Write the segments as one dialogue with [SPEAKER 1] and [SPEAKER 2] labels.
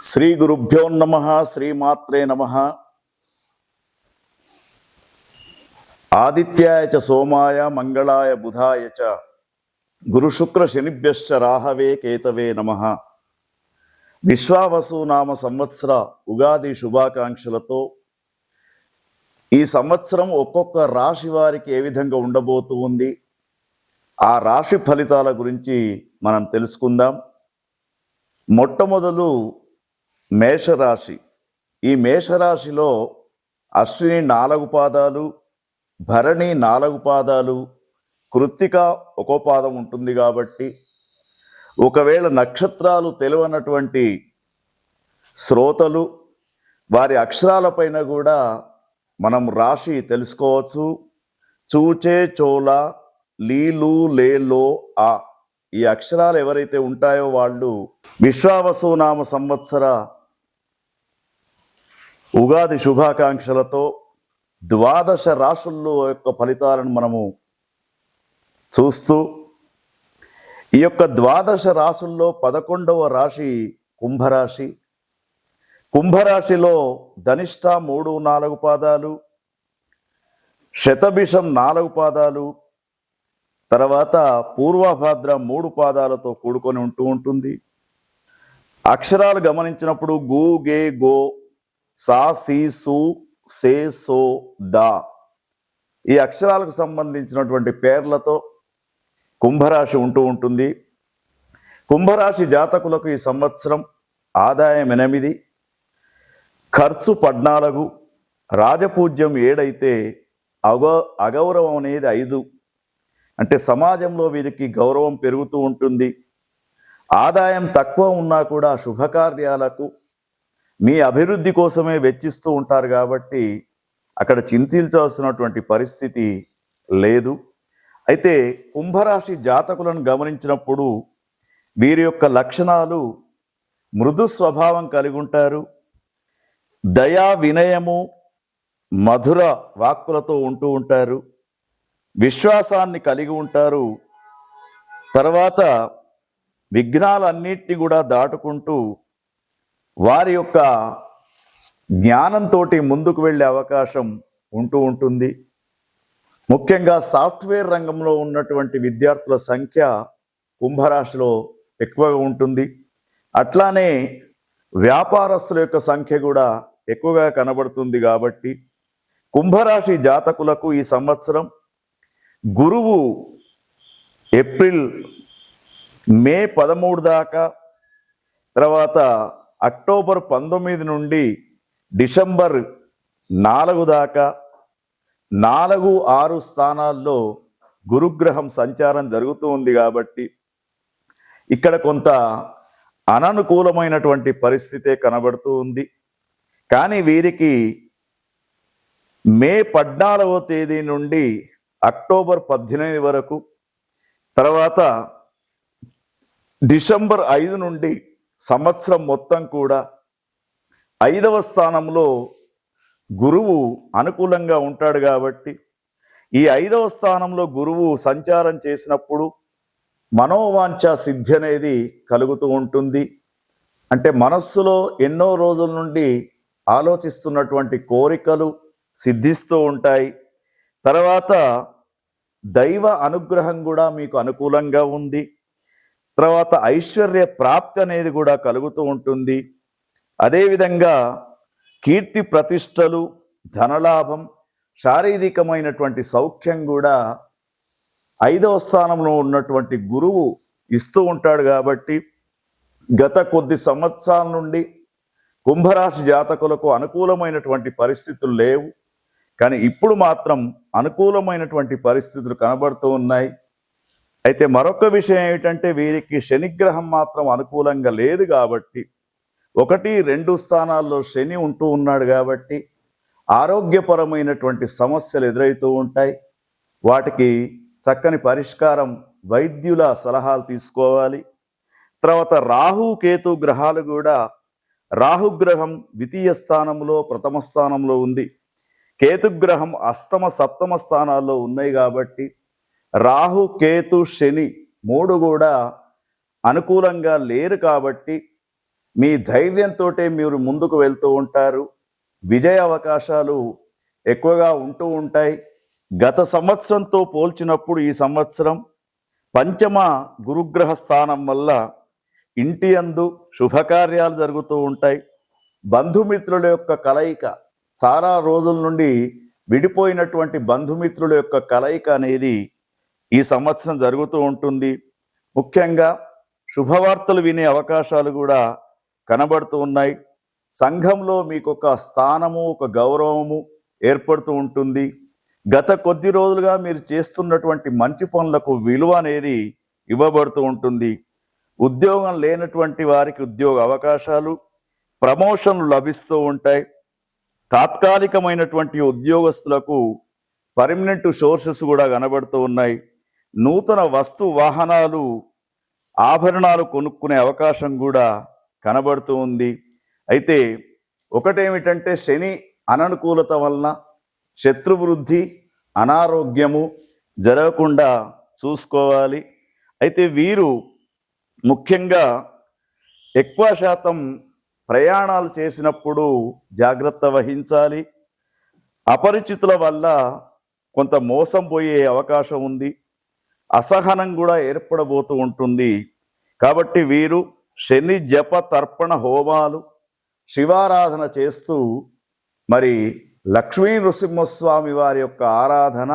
[SPEAKER 1] శ్రీ గురుభ్యో నమః. శ్రీమాత్రే నమః. ఆదిత్యాయ చ సోమాయ మంగళాయ బుధాయ చ గురు శుక్ర శనిభ్యశ్చ రాహవే కేతవే నమః. విశ్వావసు నామ సంవత్సర ఉగాది శుభాకాంక్షలతో ఈ సంవత్సరం ఒక్కొక్క రాశి వారికి ఏ విధంగా ఉండబోతూ ఉంది, ఆ రాశి ఫలితాల గురించి మనం తెలుసుకుందాం. మొట్టమొదలు మేషరాశి. ఈ మేషరాశిలో అశ్విని 4 పాదాలు, భరణి 4 పాదాలు, కృత్తిక 1 పాదం ఉంటుంది. కాబట్టి ఒకవేళ నక్షత్రాలు తెలియనటువంటి శ్రోతలు వారి అక్షరాలపైన కూడా మనం రాశి తెలుసుకోవచ్చు. చూచే, చోళ, లీలు, లేలో, ఆ ఈ అక్షరాలు ఎవరైతే ఉంటాయో వాళ్ళు విశ్వావసు నామ సంవత్సర ఉగాది శుభాకాంక్షలతో 12 రాశుల్లో యొక్క ఫలితాలను మనము చూస్తూ, ఈ యొక్క 12 రాశుల్లో 11వ రాశి కుంభరాశి. కుంభరాశిలో ధనిష్ట 3, 4 పాదాలు, శతభిషం 4 పాదాలు, తర్వాత పూర్వభాద్ర 3 పాదాలతో కూడుకొని ఉంటుంది. అక్షరాలు గమనించినప్పుడు గు, గే, గో, సా, సి, సు, సే, సో, దా ఈ అక్షరాలకు సంబంధించినటువంటి పేర్లతో కుంభరాశి ఉంటుంది. కుంభరాశి జాతకులకు ఈ సంవత్సరం ఆదాయం 8, ఖర్చు 14, రాజపూజ్యం 7 అయితే అగౌరవం అనేది 5. అంటే సమాజంలో వీరికి గౌరవం పెరుగుతూ ఉంటుంది. ఆదాయం తక్కువ ఉన్నా కూడా శుభకార్యాలకు మీ అభివృద్ధి కోసమే వెచ్చిస్తూ ఉంటారు. కాబట్టి అక్కడ చింతించాల్సినటువంటి పరిస్థితి లేదు. అయితే కుంభరాశి జాతకులను గమనించినప్పుడు వీరి యొక్క లక్షణాలు మృదు స్వభావం కలిగి ఉంటారు. దయా, వినయము, మధుర వాక్కులతో ఉంటారు. విశ్వాసాన్ని కలిగి ఉంటారు. తర్వాత విఘ్నాలన్నిటినీ కూడా దాటుకుంటూ వారి యొక్క జ్ఞానంతో ముందుకు వెళ్ళే అవకాశం ఉంటుంది. ముఖ్యంగా సాఫ్ట్వేర్ రంగంలో ఉన్నటువంటి విద్యార్థుల సంఖ్య కుంభరాశిలో ఎక్కువగా ఉంటుంది. అట్లానే వ్యాపారస్తుల యొక్క సంఖ్య కూడా ఎక్కువగా కనబడుతుంది. కాబట్టి కుంభరాశి జాతకులకు ఈ సంవత్సరం గురువు ఏప్రిల్, మే 13 దాకా, తర్వాత అక్టోబర్ 19 నుండి డిసెంబర్ 4 దాకా 4, 6 స్థానాల్లో గురుగ్రహం సంచారం జరుగుతూ ఉంది. కాబట్టి ఇక్కడ కొంత అననుకూలమైనటువంటి పరిస్థితే కనబడుతూ ఉంది. కానీ వీరికి మే 14వ తేదీ నుండి అక్టోబర్ 18 వరకు, తర్వాత డిసెంబర్ 5 నుండి సంవత్సరం మొత్తం కూడా 5వ స్థానంలో గురువు అనుకూలంగా ఉంటాడు. కాబట్టి ఈ 5వ స్థానంలో గురువు సంచారం చేసినప్పుడు మనోవాంఛ సిద్ధి అనేది కలుగుతూ ఉంటుంది. అంటే మనస్సులో ఎన్నో రోజుల నుండి ఆలోచిస్తున్నటువంటి కోరికలు సిద్ధిస్తూ ఉంటాయి. తర్వాత దైవ అనుగ్రహం కూడా మీకు అనుకూలంగా ఉంది. తర్వాత ఐశ్వర్య ప్రాప్తి అనేది కూడా కలుగుతూ ఉంటుంది. అదేవిధంగా కీర్తి ప్రతిష్టలు, ధనలాభం, శారీరకమైనటువంటి సౌఖ్యం కూడా 5వ స్థానంలో ఉన్నటువంటి గురువు ఇస్తూ ఉంటాడు. కాబట్టి గత కొద్ది సంవత్సరాల నుండి కుంభరాశి జాతకులకు అనుకూలమైనటువంటి పరిస్థితులు లేవు. కానీ ఇప్పుడు మాత్రం అనుకూలమైనటువంటి పరిస్థితులు కనబడుతూ ఉన్నాయి. అయితే మరొక విషయం ఏమిటంటే వీరికి శనిగ్రహం మాత్రం అనుకూలంగా లేదు. కాబట్టి 1, 2 స్థానాల్లో శని ఉన్నాడు. కాబట్టి ఆరోగ్యపరమైనటువంటి సమస్యలు ఎదురవుతూ ఉంటాయి. వాటికి చక్కని పరిష్కారం వైద్యుల సలహాలు తీసుకోవాలి. తర్వాత రాహు, కేతు గ్రహాలు కూడా, రాహుగ్రహం 2వ స్థానంలో, 1వ స్థానంలో ఉంది. కేతుగ్రహం 8వ, 7వ స్థానాల్లో ఉన్నాయి. కాబట్టి రాహు, కేతు, శని 3 కూడా అనుకూలంగా లేరు. కాబట్టి మీ ధైర్యంతో మీరు ముందుకు వెళ్తూ ఉంటారు. విజయ అవకాశాలు ఎక్కువగా ఉంటూ ఉంటాయి. గత సంవత్సరంతో పోల్చినప్పుడు ఈ సంవత్సరం పంచమ గురుగ్రహ స్థానం వల్ల ఇంటి యందు శుభకార్యాలు జరుగుతూ ఉంటాయి. బంధుమిత్రుల యొక్క కలయిక, చాలా రోజుల నుండి విడిపోయినటువంటి బంధుమిత్రుల యొక్క కలయిక అనేది ఈ సంవత్సరం జరుగుతూ ఉంటుంది. ముఖ్యంగా శుభవార్తలు వినే అవకాశాలు కూడా కనబడుతూ ఉన్నాయి. సంఘంలో మీకు ఒక స్థానము, ఒక గౌరవము ఏర్పడుతూ ఉంటుంది. గత కొద్ది రోజులుగా మీరు చేస్తున్నటువంటి మంచి పనులకు విలువ అనేది ఇవ్వబడుతూ ఉంటుంది. ఉద్యోగం లేనటువంటి వారికి ఉద్యోగ అవకాశాలు, ప్రమోషన్లు లభిస్తూ ఉంటాయి. తాత్కాలికమైనటువంటి ఉద్యోగస్తులకు పర్మనెంట్ సోర్సెస్ కూడా కనబడుతూ ఉన్నాయి. నూతన వస్తు వాహనాలు, ఆభరణాలు కొనుక్కునే అవకాశం కూడా కనబడుతూ ఉంది. అయితే ఒకటేమిటంటే శని అననుకూలత వలన శత్రువృద్ధి, అనారోగ్యము జరగకుండా చూసుకోవాలి. అయితే వీరు ముఖ్యంగా ఎక్కువ శాతం ప్రయాణాలు చేసినప్పుడు జాగ్రత్త వహించాలి. అపరిచితుల వల్ల కొంత మోసం పోయే అవకాశం ఉంది. అసహనం కూడా ఏర్పడబోతూ ఉంటుంది. కాబట్టి వీరు శని జప తర్పణ హోమాలు, శివారాధన చేస్తూ మరి లక్ష్మీ నృసింహస్వామి వారి యొక్క ఆరాధన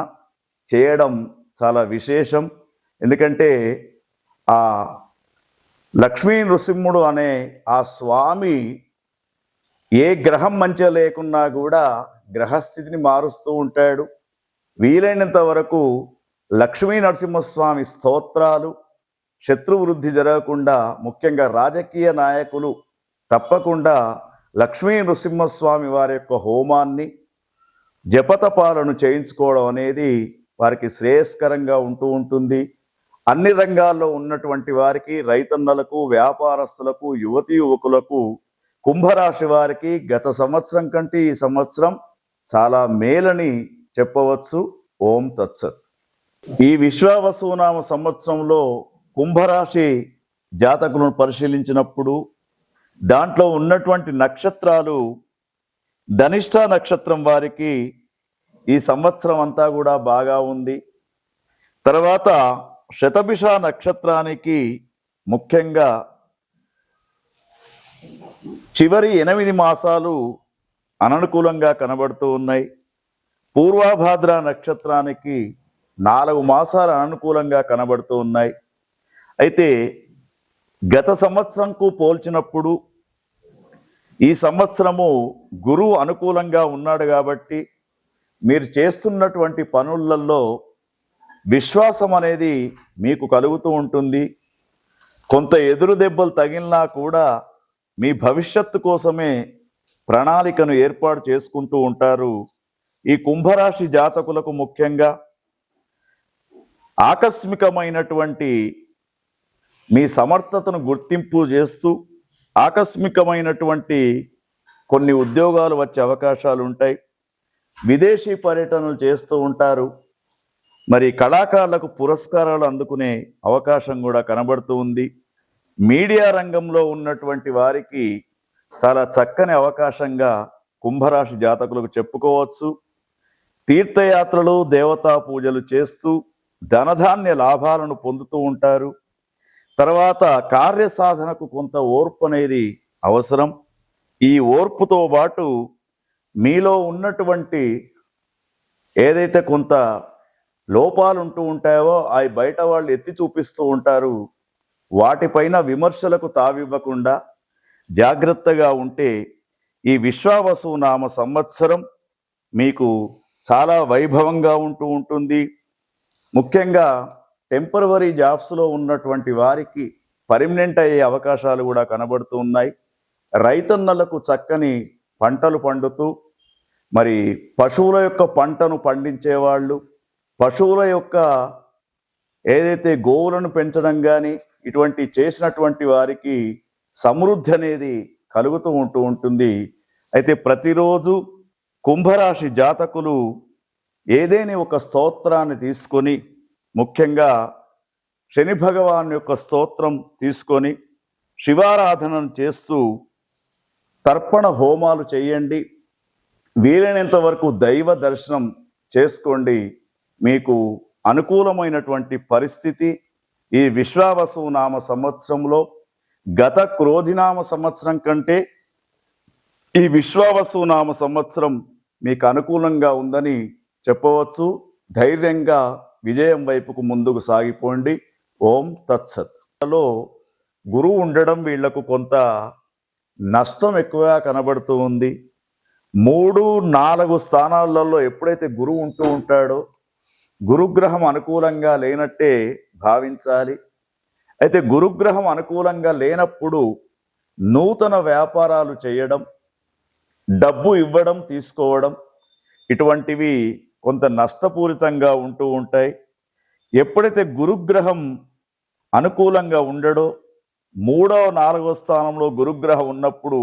[SPEAKER 1] చేయడం చాలా విశేషం. ఎందుకంటే ఆ లక్ష్మీ నృసింహుడు అనే ఆ స్వామి ఏ గ్రహం మంచిగా లేకున్నా కూడా గ్రహస్థితిని మారుస్తూ ఉంటాడు. వీలైనంత వరకు లక్ష్మీ నరసింహస్వామి స్తోత్రాలు, శత్రువృద్ధి జరగకుండా ముఖ్యంగా రాజకీయ నాయకులు తప్పకుండా లక్ష్మీ నృసింహస్వామి వారి యొక్క హోమాన్ని, జపతపాలను చేయించుకోవడం అనేది వారికి శ్రేయస్కరంగా ఉంటూ ఉంటుంది. అన్ని రంగాల్లో ఉన్నటువంటి వారికి, రైతన్నలకు, వ్యాపారస్తులకు, యువతీ యువకులకు, కుంభరాశి వారికి గత సంవత్సరం కంటే ఈ సంవత్సరం చాలా మేలని చెప్పవచ్చు. ఓం తత్సత్. ఈ విశ్వావసునామ సంవత్సరంలో కుంభరాశి జాతకులను పరిశీలించినప్పుడు దాంట్లో ఉన్నటువంటి నక్షత్రాలు, ధనిష్ట నక్షత్రం వారికి ఈ సంవత్సరం అంతా కూడా బాగా ఉంది. తర్వాత శతభిష నక్షత్రానికి ముఖ్యంగా చివరి 8 మాసాలు అననుకూలంగా కనబడుతూ ఉన్నాయి. పూర్వభాద్ర నక్షత్రానికి 4 మాసాలు అనుకూలంగా కనబడుతూ ఉన్నాయి. అయితే గత సంవత్సరంకు పోల్చినప్పుడు ఈ సంవత్సరము గురువు అనుకూలంగా ఉన్నాడు కాబట్టి మీరు చేస్తున్నటువంటి పనులలో విశ్వాసం అనేది మీకు కలుగుతూ ఉంటుంది. కొంత ఎదురు దెబ్బలు తగిలినా కూడా మీ భవిష్యత్తు కోసమే ప్రణాళికను ఏర్పాటు చేసుకుంటూ ఉంటారు. ఈ కుంభరాశి జాతకులకు ముఖ్యంగా ఆకస్మికమైనటువంటి మీ సమర్థతను గుర్తింపు చేస్తూ ఆకస్మికమైనటువంటి కొన్ని ఉద్యోగాలు వచ్చే అవకాశాలు ఉంటాయి. విదేశీ పర్యటనలు చేస్తూ ఉంటారు. మరి కళాకారులకు పురస్కారాలు అందుకునే అవకాశం కూడా కనబడుతూ ఉంది. మీడియా రంగంలో ఉన్నటువంటి వారికి చాలా చక్కని అవకాశంగా కుంభరాశి జాతకులకు చెప్పుకోవచ్చు. తీర్థయాత్రలు, దేవతా పూజలు చేస్తూ ధనధాన్య లాభాలను పొందుతూ ఉంటారు. తర్వాత కార్యసాధనకు కొంత ఓర్పు అనేది అవసరం. ఈ ఓర్పుతో పాటు మీలో ఉన్నటువంటి ఏదైతే కొంత లోపాలు ఉంటూ ఉంటాయో అవి బయట వాళ్ళు ఎత్తి చూపిస్తూ ఉంటారు. వాటిపైన విమర్శలకు తావివ్వకుండా జాగ్రత్తగా ఉంటే ఈ విశ్వావసునామ సంవత్సరం మీకు చాలా వైభవంగా ఉంటూ ఉంటుంది. ముఖ్యంగా టెంపరవరీ జాబ్స్లో ఉన్నటువంటి వారికి పర్మనెంట్ అయ్యే అవకాశాలు కూడా కనబడుతూ ఉన్నాయి. రైతన్నలకు చక్కని పంటలు పండుతూ మరి పశువుల యొక్క పంటను పండించేవాళ్ళు, పశువుల యొక్క ఏదైతే గోవులను పెంచడం కానీ ఇటువంటి చేసినటువంటి వారికి సమృద్ధి అనేది కలుగుతూ ఉంటుంది. అయితే ప్రతిరోజు కుంభరాశి జాతకులు ఏదేని ఒక స్తోత్రాన్ని తీసుకొని, ముఖ్యంగా శని భగవాన్ యొక్క స్తోత్రం తీసుకొని శివారాధనను చేస్తూ తర్పణ హోమాలు చేయండి. వీలైనంత వరకు దైవ దర్శనం చేసుకోండి. మీకు అనుకూలమైనటువంటి పరిస్థితి ఈ విశ్వావసు నామ సంవత్సరంలో గత క్రోధినామ సంవత్సరం కంటే ఈ విశ్వావసు నామ సంవత్సరం మీకు అనుకూలంగా ఉందని చెప్పవచ్చు. ధైర్యంగా విజయం వైపుకు ముందుకు సాగిపోండి. ఓం తత్సత్. గురువు ఉండడం వీళ్లకు కొంత నష్టం ఎక్కువగా కనబడుతూ ఉంది. 3, 4 స్థానాలలో ఎప్పుడైతే గురువు ఉంటూ ఉంటాడో గురుగ్రహం అనుకూలంగా లేనట్టే భావించాలి. అయితే గురుగ్రహం అనుకూలంగా లేనప్పుడు నూతన వ్యాపారాలు చేయడం, డబ్బు ఇవ్వడం తీసుకోవడం ఇటువంటివి కొంత నష్టపూరితంగా ఉంటూ ఉంటాయి. ఎప్పుడైతే గురుగ్రహం అనుకూలంగా ఉండడో 3వ 4వ స్థానంలో గురుగ్రహం ఉన్నప్పుడు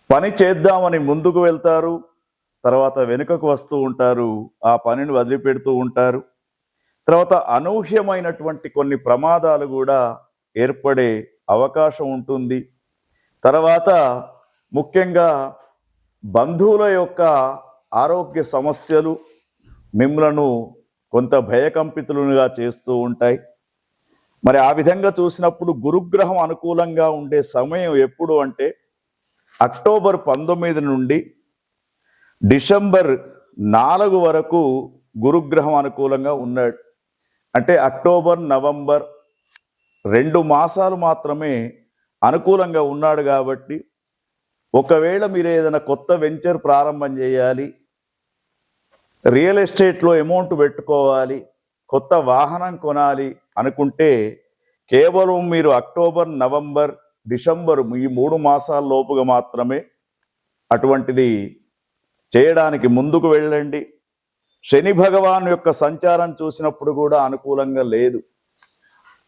[SPEAKER 1] పని చేద్దామని ముందుకు వెళ్తారు, తర్వాత వెనుకకు వస్తూ ఉంటారు, ఆ పనిని వదిలిపెడుతూ ఉంటారు. తర్వాత అనూహ్యమైనటువంటి కొన్ని ప్రమాదాలు కూడా ఏర్పడే అవకాశం ఉంటుంది. తర్వాత ముఖ్యంగా బంధువుల యొక్క ఆరోగ్య సమస్యలు మిమ్మలను కొంత భయకంపితులుగా చేస్తూ ఉంటాయి. మరి ఆ విధంగా చూసినప్పుడు గురుగ్రహం అనుకూలంగా ఉండే సమయం ఎప్పుడు అంటే అక్టోబర్ 19 నుండి డిసెంబర్ 4 వరకు గురుగ్రహం అనుకూలంగా ఉన్నాడు. అంటే అక్టోబర్, నవంబర్ 2 మాసాలు మాత్రమే అనుకూలంగా ఉన్నాడు. కాబట్టి ఒకవేళ మీరు ఏదైనా కొత్త వెంచర్ ప్రారంభం చేయాలి, రియల్ ఎస్టేట్లో అమౌంట్ పెట్టుకోవాలి, కొత్త వాహనం కొనాలి అనుకుంటే కేవలం మీరు అక్టోబర్, నవంబర్, డిసెంబర్ ఈ 3 మాసాల లోపుగా మాత్రమే అటువంటిది చేయడానికి ముందుకు వెళ్ళండి. శని భగవాన్ యొక్క సంచారం చూసినప్పుడు కూడా అనుకూలంగా లేదు.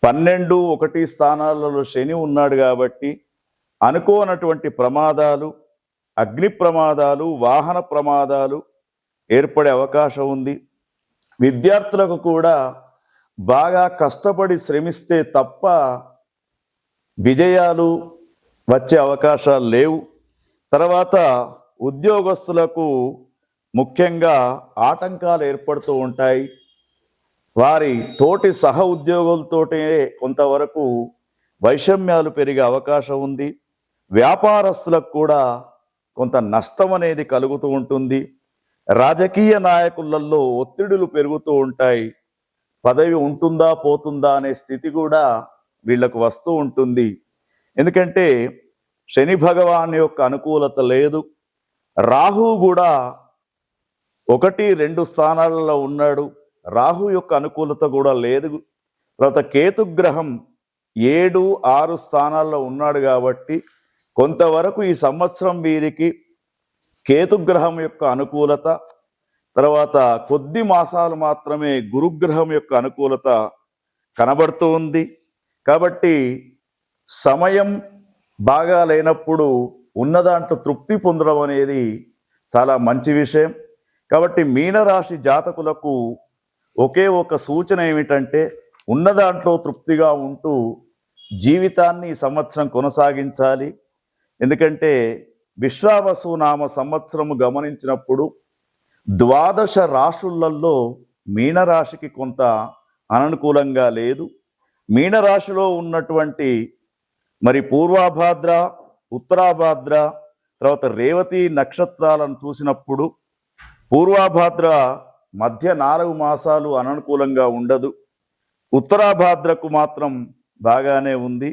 [SPEAKER 1] 12, 1 స్థానాలలో శని ఉన్నాడు కాబట్టి అనుకోనటువంటి ప్రమాదాలు, అగ్ని ప్రమాదాలు, వాహన ప్రమాదాలు ఏర్పడే అవకాశం ఉంది. విద్యార్థులకు కూడా బాగా కష్టపడి శ్రమిస్తే తప్ప విజయాలు వచ్చే అవకాశాలు లేవు. తర్వాత ఉద్యోగస్తులకు ముఖ్యంగా ఆటంకాలు ఏర్పడుతూ ఉంటాయి. వారి తోటి సహ ఉద్యోగులతోటే కొంతవరకు వైషమ్యాలు పెరిగే అవకాశం ఉంది. వ్యాపారస్తులకు కూడా కొంత నష్టం అనేది కలుగుతూ ఉంటుంది. రాజకీయ నాయకులలో ఒత్తిడులు పెరుగుతూ ఉంటాయి. పదవి ఉంటుందా పోతుందా అనే స్థితి కూడా వీళ్లకు వస్తూ ఉంటుంది. ఎందుకంటే శని భగవాన్ యొక్క అనుకూలత లేదు. రాహు కూడా 1, 2 స్థానాలలో ఉన్నాడు. రాహు యొక్క అనుకూలత కూడా లేదు. తర్వాత కేతుగ్రహం 7, 6 స్థానాల్లో ఉన్నాడు. కాబట్టి కొంతవరకు ఈ సంవత్సరం వీరికి కేతుగ్రహం యొక్క అనుకూలత, తర్వాత కొద్ది మాసాలు మాత్రమే గురుగ్రహం యొక్క అనుకూలత కనబడుతూ ఉంది. కాబట్టి సమయం బాగా లేనప్పుడు ఉన్నదాంట్లో తృప్తి పొందడం అనేది చాలా మంచి విషయం. కాబట్టి మీనరాశి జాతకులకు ఒకే ఒక సూచన ఏమిటంటే ఉన్నదాంట్లో తృప్తిగా ఉంటూ జీవితాన్ని ఈ సంవత్సరం కొనసాగించాలి. ఎందుకంటే విశ్వావసు నామ సంవత్సరము గమనించినప్పుడు 12 రాశులలో మీనరాశికి కొంత అననుకూలంగా లేదు. మీనరాశిలో ఉన్నటువంటి మరి పూర్వాభాద్ర, ఉత్తరాభాద్ర, తర్వాత రేవతి నక్షత్రాలను చూసినప్పుడు పూర్వాభాద్ర మధ్య 4 మాసాలు అననుకూలంగా ఉండదు. ఉత్తరాభాద్రకు మాత్రం బాగానే ఉంది.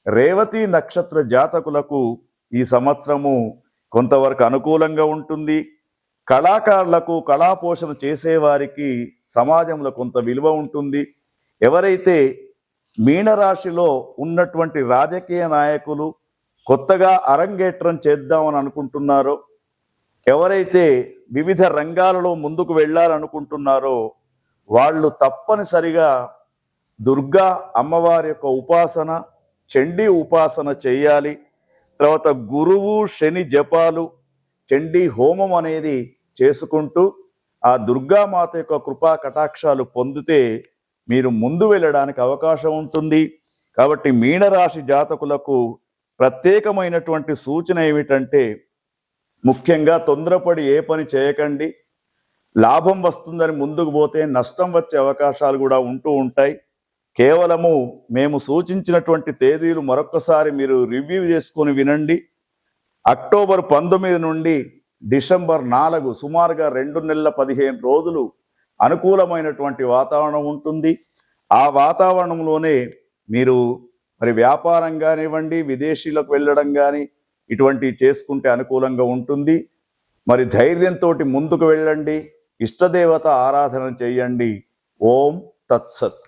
[SPEAKER 1] రేవతి నక్షత్ర జాతకులకు ఈ సంవత్సరము కొంతవరకు అనుకూలంగా ఉంటుంది. కళాకారులకు, కళాపోషణ చేసేవారికి సమాజంలో కొంత విలువ ఉంటుంది. ఎవరైతే మీనరాశిలో ఉన్నటువంటి రాజకీయ నాయకులు కొత్తగా అరంగేట్రం చేద్దామని అనుకుంటున్నారో, ఎవరైతే వివిధ రంగాలలో ముందుకు వెళ్ళాలనుకుంటున్నారో వాళ్ళు తప్పనిసరిగా దుర్గా అమ్మవారి యొక్క ఉపాసన, చండీ ఉపాసన చేయాలి. తర్వాత గురువు శని జపాలు, చండీ హోమం అనేది చేసుకుంటూ ఆ దుర్గామాత యొక్క కృపా కటాక్షాలు పొందితే మీరు ముందు వెళ్ళడానికి అవకాశం ఉంటుంది. కాబట్టి మీనరాశి జాతకులకు ప్రత్యేకమైనటువంటి సూచన ఏమిటంటే, ముఖ్యంగా తొందరపడి ఏ పని చేయకండి. లాభం వస్తుందని ముందుకు పోతే నష్టం వచ్చే అవకాశాలు కూడా ఉంటూ ఉంటాయి. కేవలము మేము సూచించినటువంటి తేదీలు మరొకసారి మీరు రివ్యూ చేసుకొని వినండి. అక్టోబర్ 19 నుండి డిసెంబర్ 4 సుమారుగా 2 నెలల 15 రోజులు అనుకూలమైనటువంటి వాతావరణం ఉంటుంది. ఆ వాతావరణంలోనే మీరు మరి వ్యాపారం కానివ్వండి, విదేశీలకు వెళ్ళడం కానీ ఇటువంటి చేసుకుంటే అనుకూలంగా ఉంటుంది. మరి ధైర్యంతో ముందుకు వెళ్ళండి, ఇష్టదేవత ఆరాధన చేయండి. ఓం తత్సత్.